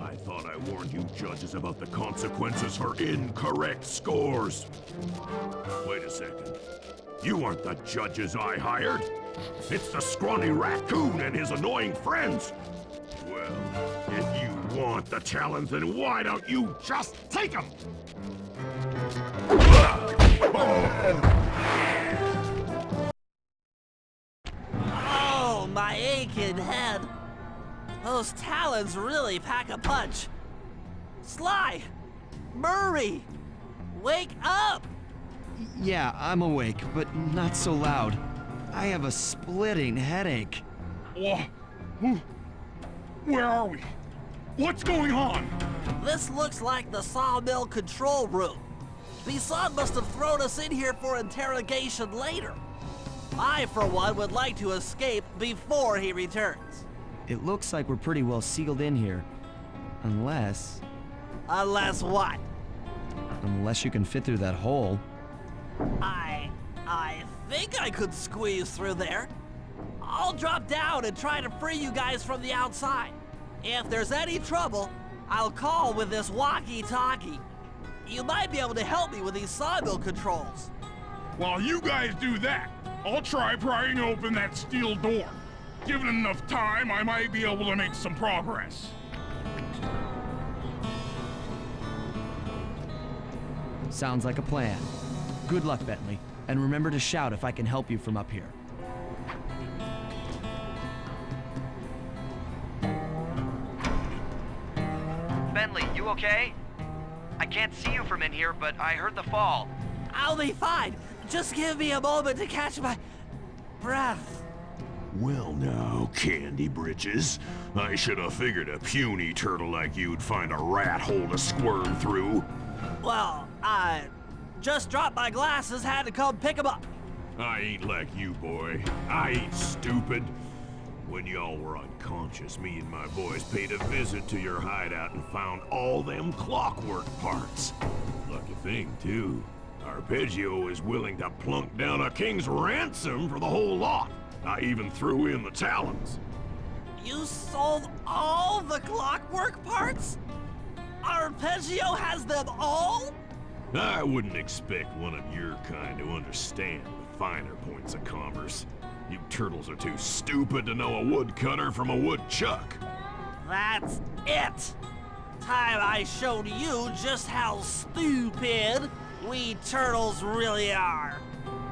I thought I warned you judges about the consequences for incorrect scores. Wait a second. You aren't the judges I hired. It's the scrawny raccoon and his annoying friends. Well, if you want the challenge, then why don't you just take them? Oh, my aching head. Those talons really pack a punch. Sly! Murray! Wake up! Yeah, I'm awake, but not so loud. I have a splitting headache. Where are we? What's going on? This looks like the sawmill control room. The son must have thrown us in here for interrogation later. I, for one, would like to escape before he returns. It looks like we're pretty well sealed in here. Unless Unless what? you can fit through that hole. I think I could squeeze through there. I'll drop down and try to free you guys from the outside. If there's any trouble, I'll call with this walkie-talkie. You might be able to help me with these sawmill controls. While you guys do that, I'll try prying open that steel door. Given enough time, I might be able to make some progress. Sounds like a plan. Good luck, Bentley, and remember to shout if I can help you from up here. Bentley, you okay? I can't see you from in here, but I heard the fall. I'll be fine. Just give me a moment to catch my breath. Well now, Candy Britches. I should have figured a puny turtle like you'd find a rat hole to squirm through. Well, I just dropped my glasses, had to come pick them up. I ain't like you, boy. I ain't stupid. When y'all were unconscious, me and my boys paid a visit to your hideout and found all them clockwork parts. Lucky thing, too. Arpeggio is willing to plunk down a king's ransom for the whole lot. I even threw in the talons. You sold all the clockwork parts? Arpeggio has them all? I wouldn't expect one of your kind to understand the finer points of commerce. You turtles are too stupid to know a woodcutter from a woodchuck. That's it! Time I showed you just how stupid we turtles really are.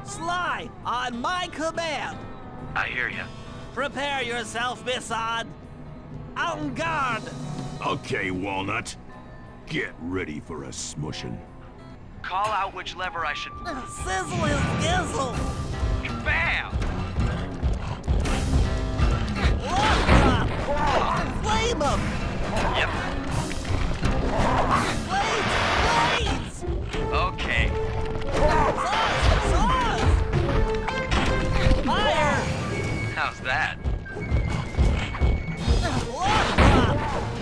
Sly, on my command. I hear you. Prepare yourself, Missan. En garde! Okay, Walnut. Get ready for a smushin'. Call out which lever I should... Sizzle his gizzle! Bam! Look! Flame him! Yep. Blades! Okay. Sauce! Fire! How's that?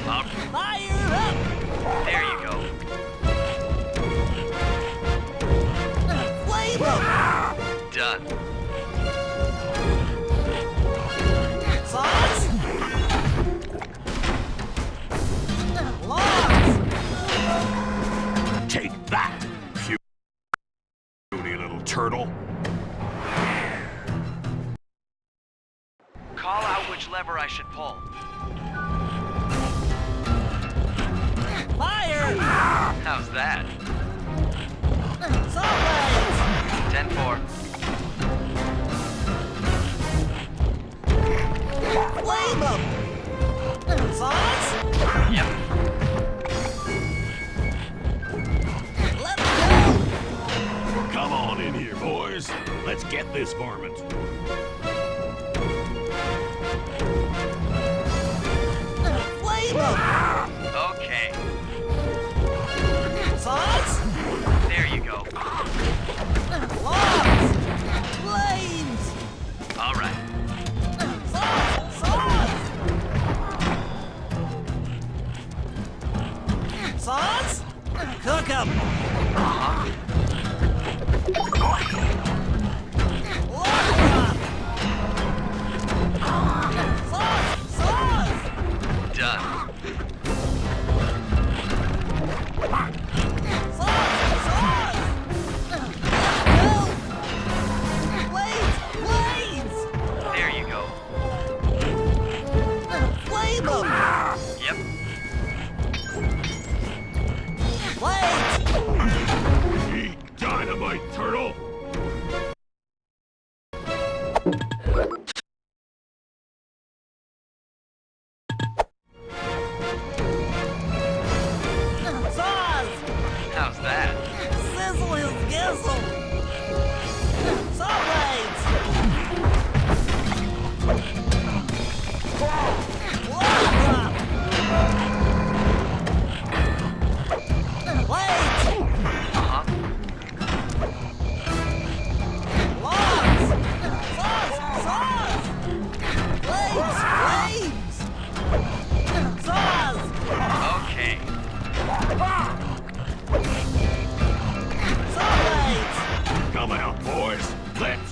Look! Fire up! There you go. Flame him! Done. Sauce! Logs! Take that, puny little turtle. Call out which lever I should pull. Fire! How's that? Saw blades! 10-4. Flame him! Sauce? Yep. Let me go! Come on in here, boys. Let's get this varmint. Flame him! Okay. Sauce? There you go. Logs! Flames! All right. Sauce! Sauce! Sauce? Cook 'em! Sauce! Sauce! Done.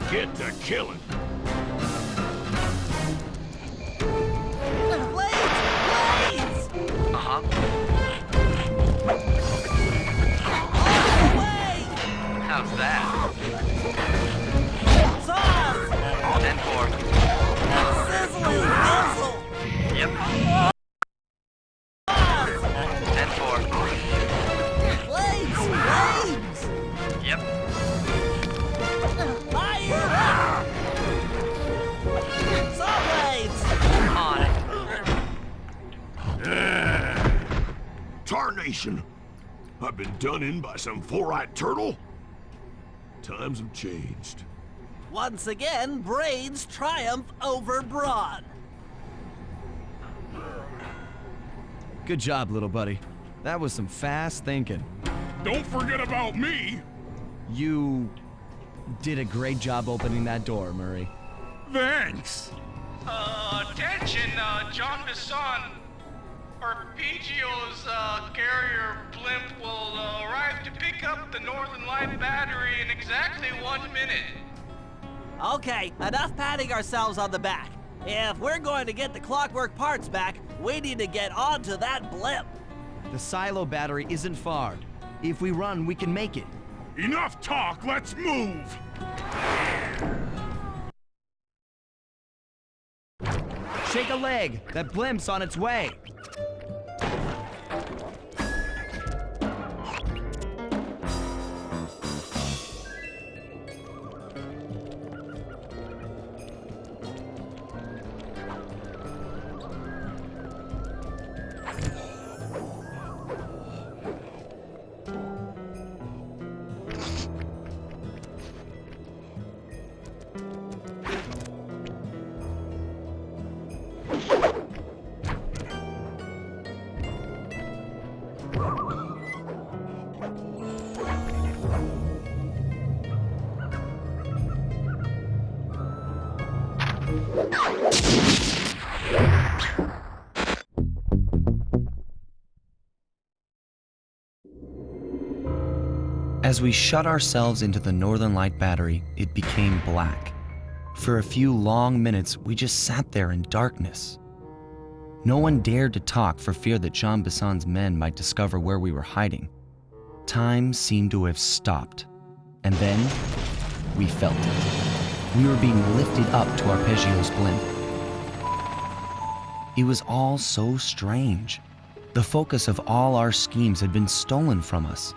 Get to killing. Blades! Uh-huh. All the way! How's that? Saws! 10-4. Sizzling sizzle! Yep. Saws! 10-4. Blades! Yep. Fire! Saw blades! On it. Tarnation! I've been done in by some four-eyed turtle? Times have changed. Once again, brains triumph over brawn. Good job, little buddy. That was some fast thinking. Don't forget about me. You did a great job opening that door, Murray. Thanks. Attention, John Bisson. Arpeggio's carrier blimp will arrive to pick up the Northern Light battery in exactly 1 minute. Okay, enough patting ourselves on the back. If we're going to get the clockwork parts back, we need to get onto that blimp. The silo battery isn't far. If we run, we can make it. Enough talk, let's move. Shake a leg. That blimp's on its way. As we shut ourselves into the Northern Light battery, it became black. For a few long minutes, we just sat there in darkness. No one dared to talk for fear that Jean Bisson's men might discover where we were hiding. Time seemed to have stopped. And then, we felt it. We were being lifted up to Arpeggio's blimp. It was all so strange. The focus of all our schemes had been stolen from us.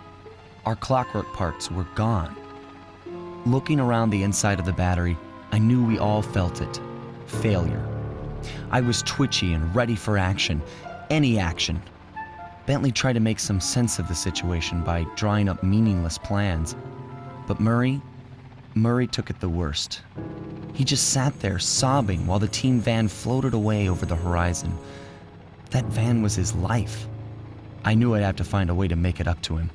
Our clockwork parts were gone. Looking around the inside of the battery, I knew we all felt it. Failure. I was twitchy and ready for action. Any action. Bentley tried to make some sense of the situation by drawing up meaningless plans. But Murray took it the worst. He just sat there sobbing while the team van floated away over the horizon. That van was his life. I knew I'd have to find a way to make it up to him.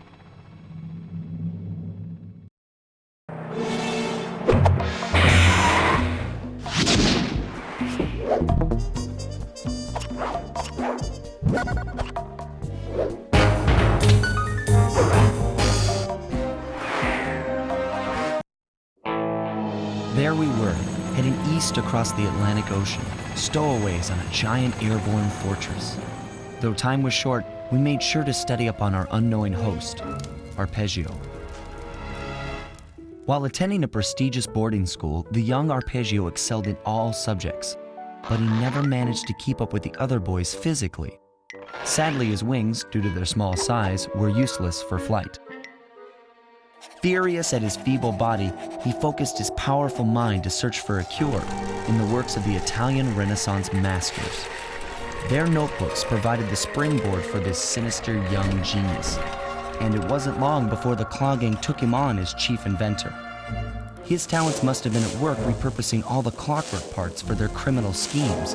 There we were, heading east across the Atlantic Ocean, stowaways on a giant airborne fortress. Though time was short, we made sure to study up on our unknowing host, Arpeggio. While attending a prestigious boarding school, the young Arpeggio excelled in all subjects, but he never managed to keep up with the other boys physically. Sadly, his wings, due to their small size, were useless for flight. Furious at his feeble body, he focused his powerful mind to search for a cure in the works of the Italian Renaissance masters. Their notebooks provided the springboard for this sinister young genius, and it wasn't long before the Claw Gang took him on as chief inventor. His talents must have been at work repurposing all the clockwork parts for their criminal schemes,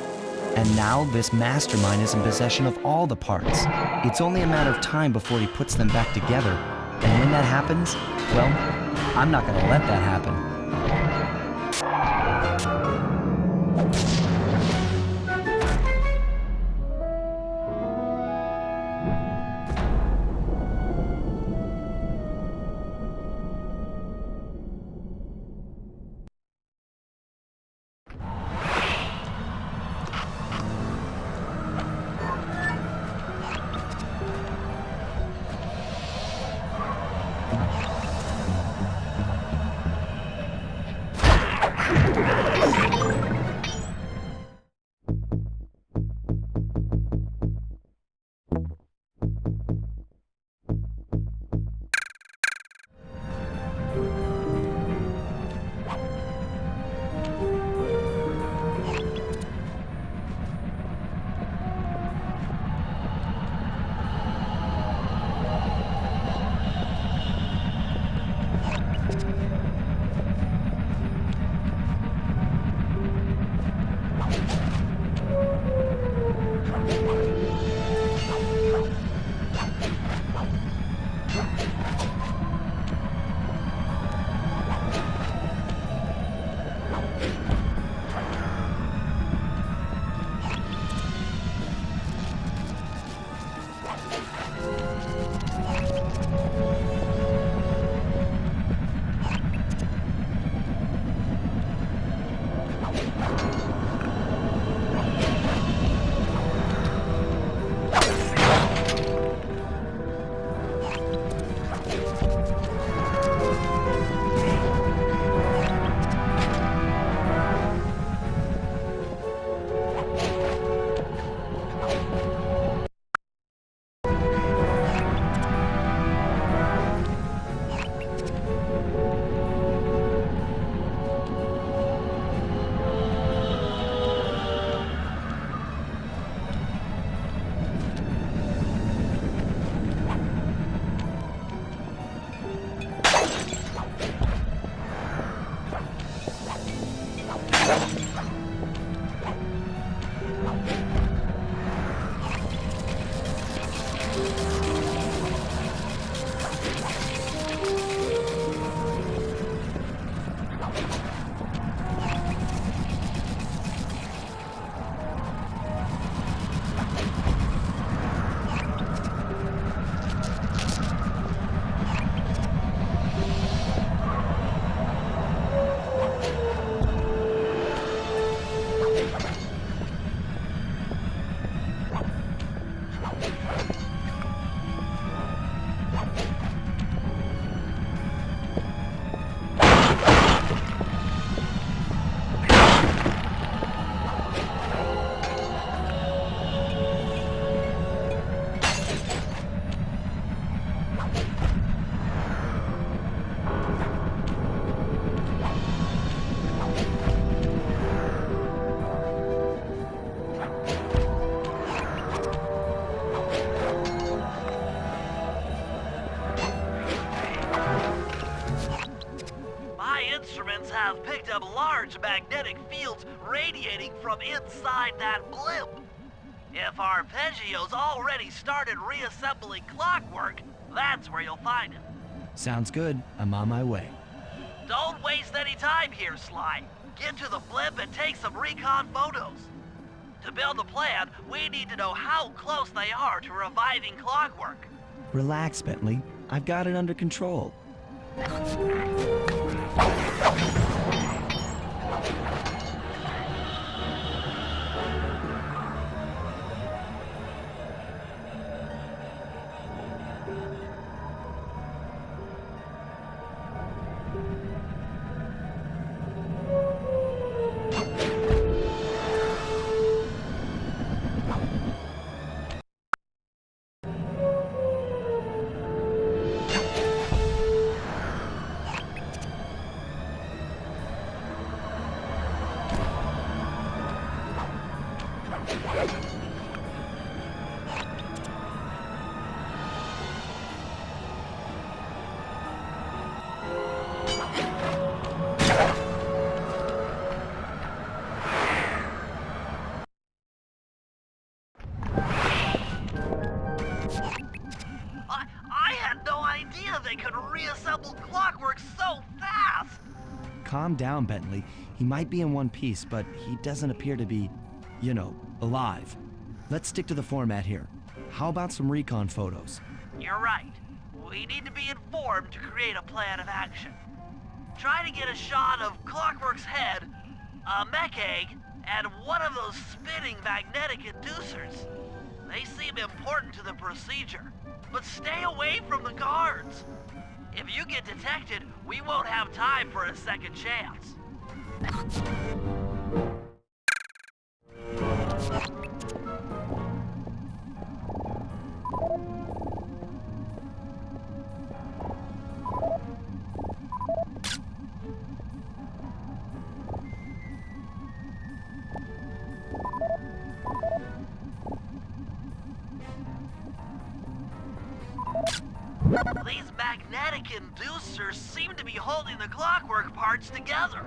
and now this mastermind is in possession of all the parts. It's only a matter of time before he puts them back together. And when that happens, well, I'm not gonna let that happen. coming from inside that blimp. If Arpeggio's already started reassembling clockwork, that's where you'll find him. Sounds good. I'm on my way. Don't waste any time here, Sly. Get to the blimp and take some recon photos. To build a plan, we need to know how close they are to reviving clockwork. Relax, Bentley. I've got it under control. I had no idea they could reassemble clockwork so fast! Calm down, Bentley. He might be in one piece, but he doesn't appear to be, alive. Let's stick to the format here. How about some recon photos? You're right. We need to be informed to create a plan of action. Try to get a shot of Clockwork's head, a mech egg, and one of those spinning magnetic inducers. They seem important to the procedure, but stay away from the guards. If you get detected, we won't have time for a second chance. These magnetic inducers seem to be holding the clockwork parts together.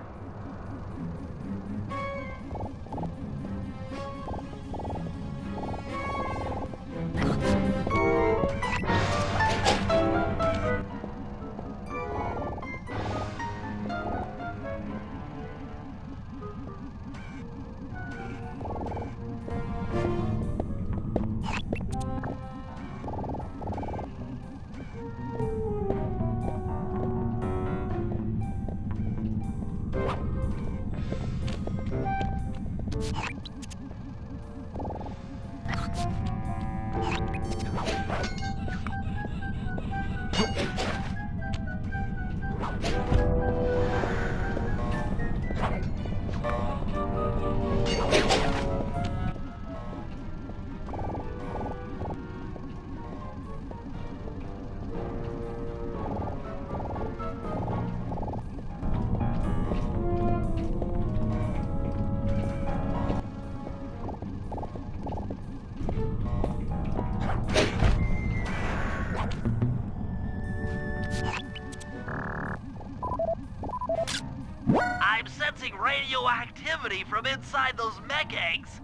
I'm sensing radioactivity from inside those mech eggs.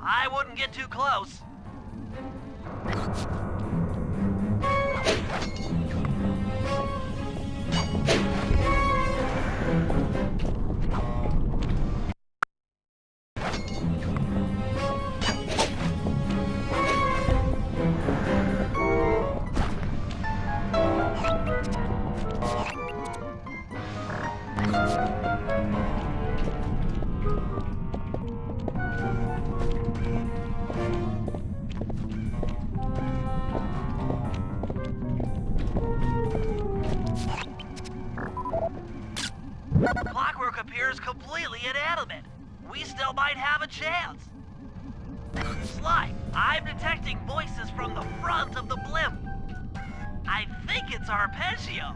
I wouldn't get too close. Clockwork appears completely inanimate. We still might have a chance. Sly, I'm detecting voices from the front of the blimp. I think it's Arpeggio.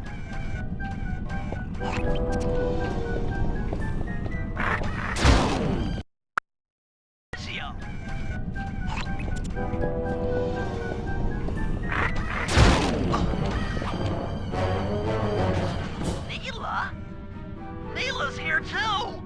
Arpeggio. Neela's here too!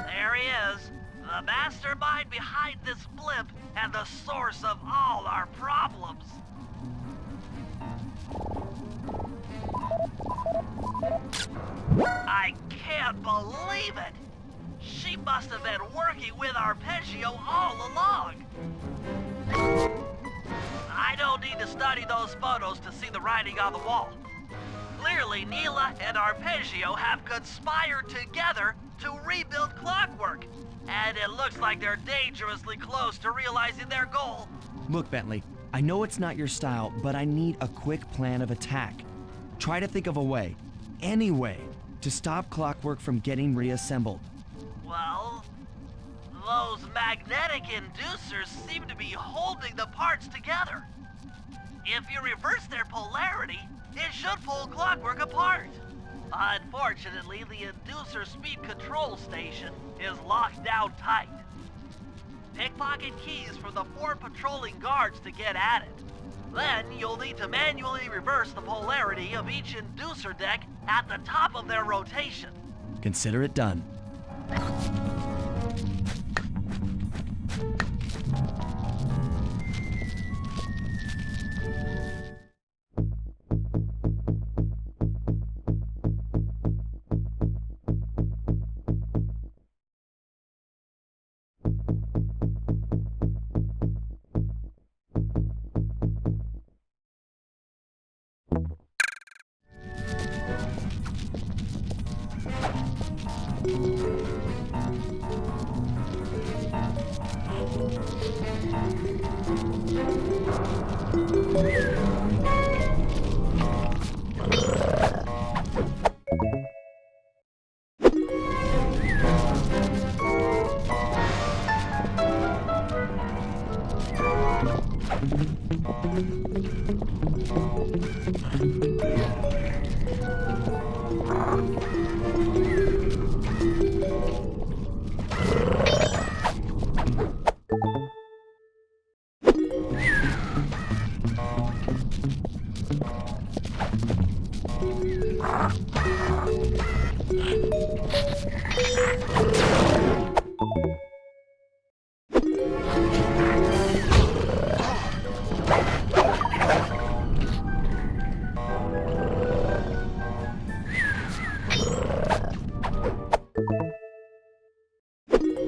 There he is, the mastermind behind this blimp and the source of all our problems. I can't believe it! She must have been working with Arpeggio all along. I don't need to study those photos to see the writing on the wall. Clearly, Neela and Arpeggio have conspired together to rebuild Clockwork, and it looks like they're dangerously close to realizing their goal. Look, Bentley, I know it's not your style, but I need a quick plan of attack. Try to think of a way, any way, to stop Clockwork from getting reassembled. Well, those magnetic inducers seem to be holding the parts together. If you reverse their polarity, it should pull Clockwork apart. Unfortunately, the inducer speed control station is locked down tight. Pickpocket keys from the 4 patrolling guards to get at it. Then you'll need to manually reverse the polarity of each inducer deck at the top of their rotation. Consider it done.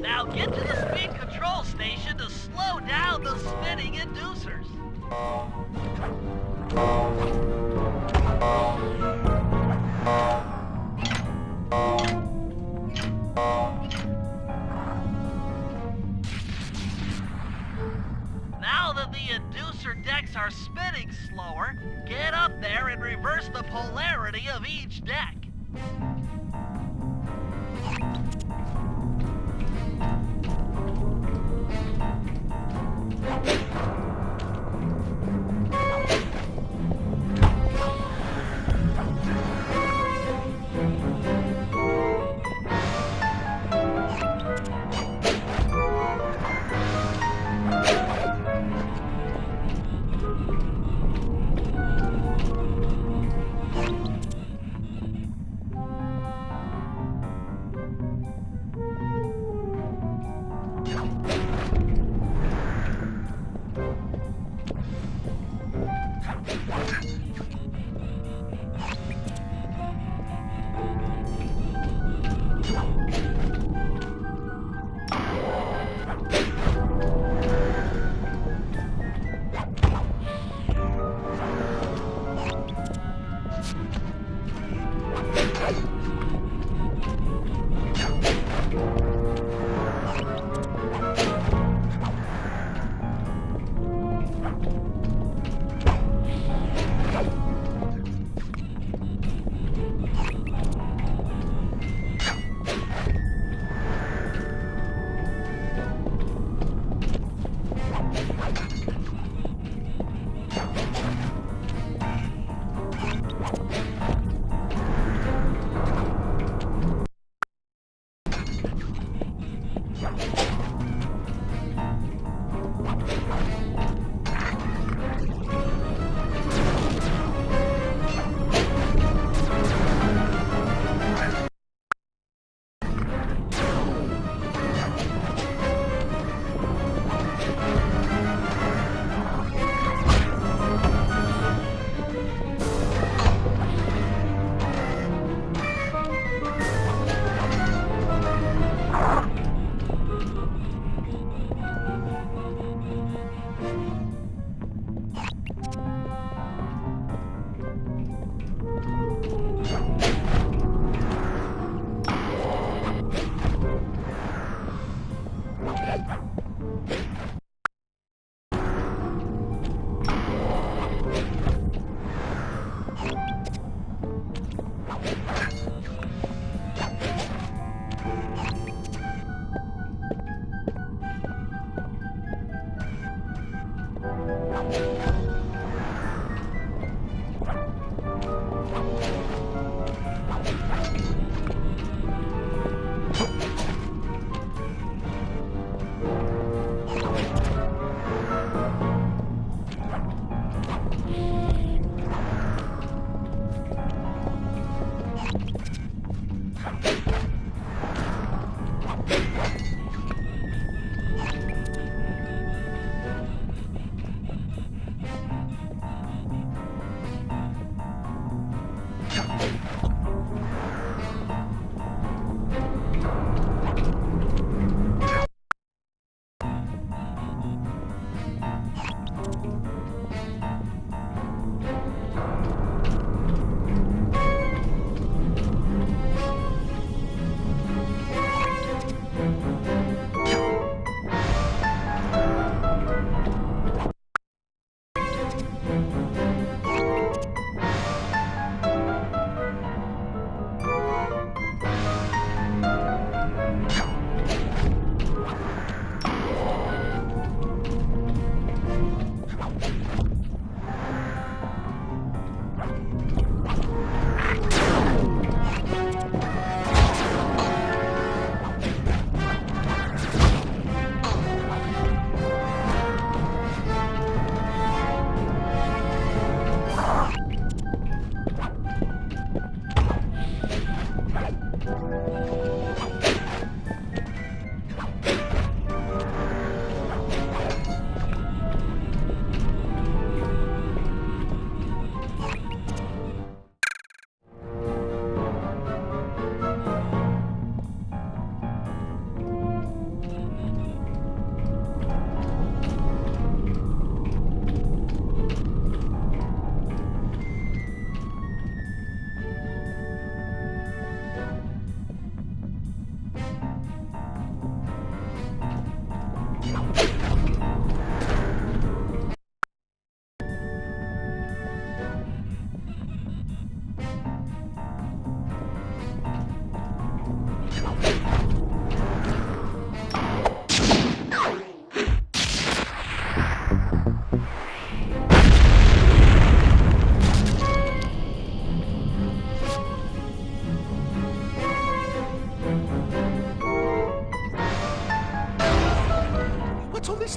Now get to the speed control station to slow down the spinning inducers. Now that the inducer decks are spinning slower, get up there and reverse the polarity of each deck.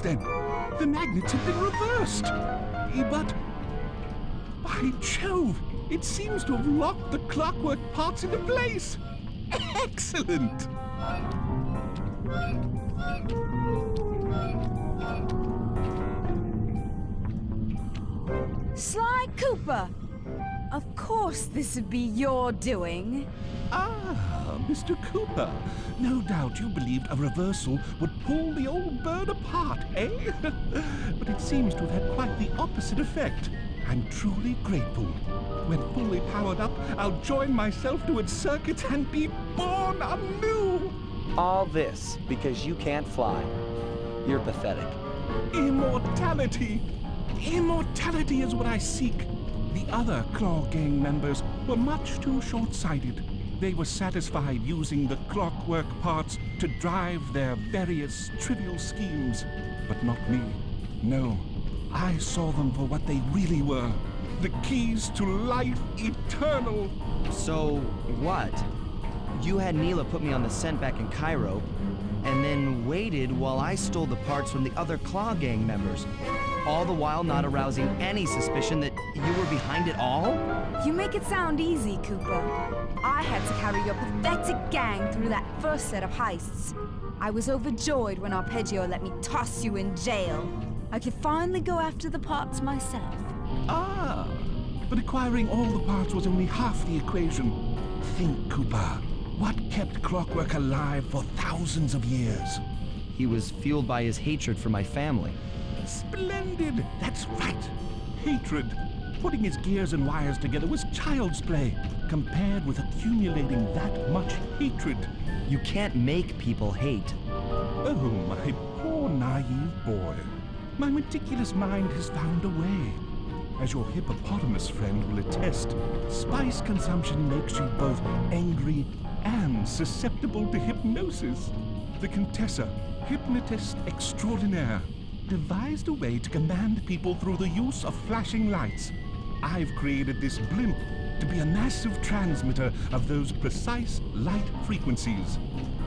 then. The magnets have been reversed. But, by Jove, it seems to have locked the clockwork parts into place. Excellent! Sly Cooper! Of course this would be your doing. Ah, Mr. Cooper. No doubt you believed a reversal would pull the old bird apart, eh? But it seems to have had quite the opposite effect. I'm truly grateful. When fully powered up, I'll join myself to its circuit and be born anew! All this because you can't fly. You're pathetic. Immortality! Immortality is what I seek. The other Claw Gang members were much too short-sighted. They were satisfied using the clockwork parts to drive their various trivial schemes. But not me. No, I saw them for what they really were. The keys to life eternal. So, what? You had Neela put me on the scent back in Cairo, and then waited while I stole the parts from the other Claw Gang members, all the while not arousing any suspicion that you were behind it all? You make it sound easy, Cooper. I had to carry your pathetic gang through that first set of heists. I was overjoyed when Arpeggio let me toss you in jail. I could finally go after the parts myself. Ah, but acquiring all the parts was only half the equation. Think, Cooper. What kept Clockwork alive for thousands of years? He was fueled by his hatred for my family. Splendid! That's right. Hatred. Putting his gears and wires together was child's play, compared with accumulating that much hatred. You can't make people hate. Oh, my poor naive boy. My meticulous mind has found a way. As your hippopotamus friend will attest, spice consumption makes you both angry and susceptible to hypnosis. The Contessa, hypnotist extraordinaire, devised a way to command people through the use of flashing lights. I've created this blimp to be a massive transmitter of those precise light frequencies.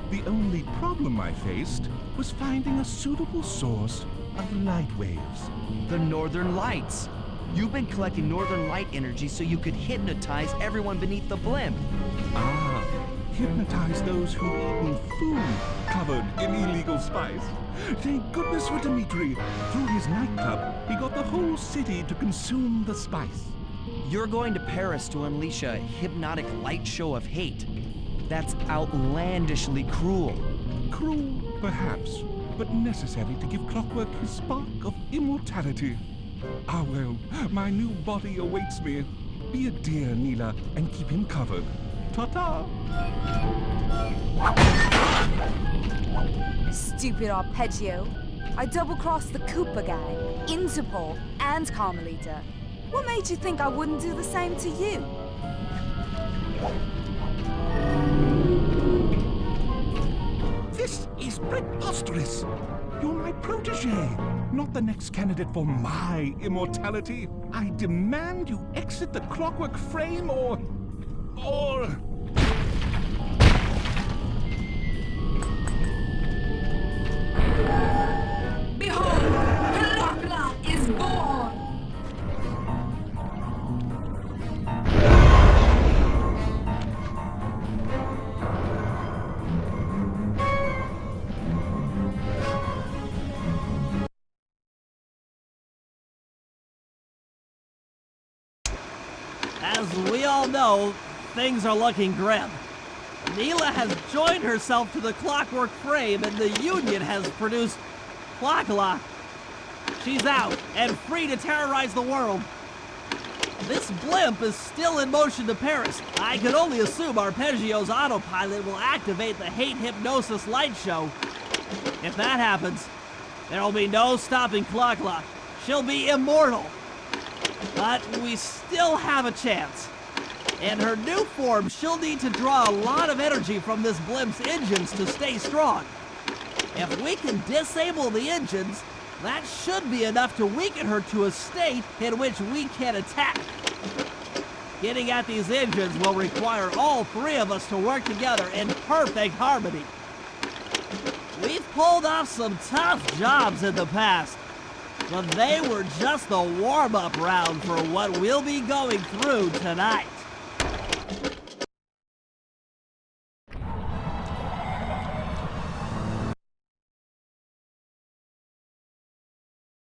The only problem I faced was finding a suitable source of light waves. The Northern Lights. You've been collecting Northern Light energy so you could hypnotize everyone beneath the blimp. Ah, hypnotize those who've eaten food covered in illegal spice. Thank goodness for Dimitri. Through his nightclub, he got the whole city to consume the spice. You're going to Paris to unleash a hypnotic light show of hate. That's outlandishly cruel. Cruel, perhaps, but necessary to give Clockwork his spark of immortality. Ah well, my new body awaits me. Be a dear, Neela, and keep him covered. Ta-ta! Stupid Arpeggio. I double-crossed the Cooper gang, Interpol, and Carmelita. What made you think I wouldn't do the same to you? This is preposterous! You're my protege, not the next candidate for my immortality. I demand you exit the Clockwork frame or... Behold, Dracula is born! As we all know, things are looking grim. Neela has joined herself to the Clockwork frame and the Union has produced Clockla. She's out and free to terrorize the world. This blimp is still in motion to Paris. I can only assume Arpeggio's autopilot will activate the hate hypnosis light show. If that happens, there'll be no stopping Clockla. She'll be immortal. But we still have a chance. In her new form, she'll need to draw a lot of energy from this blimp's engines to stay strong. If we can disable the engines, that should be enough to weaken her to a state in which we can attack. Getting at these engines will require all three of us to work together in perfect harmony. We've pulled off some tough jobs in the past, but they were just the warm-up round for what we'll be going through tonight.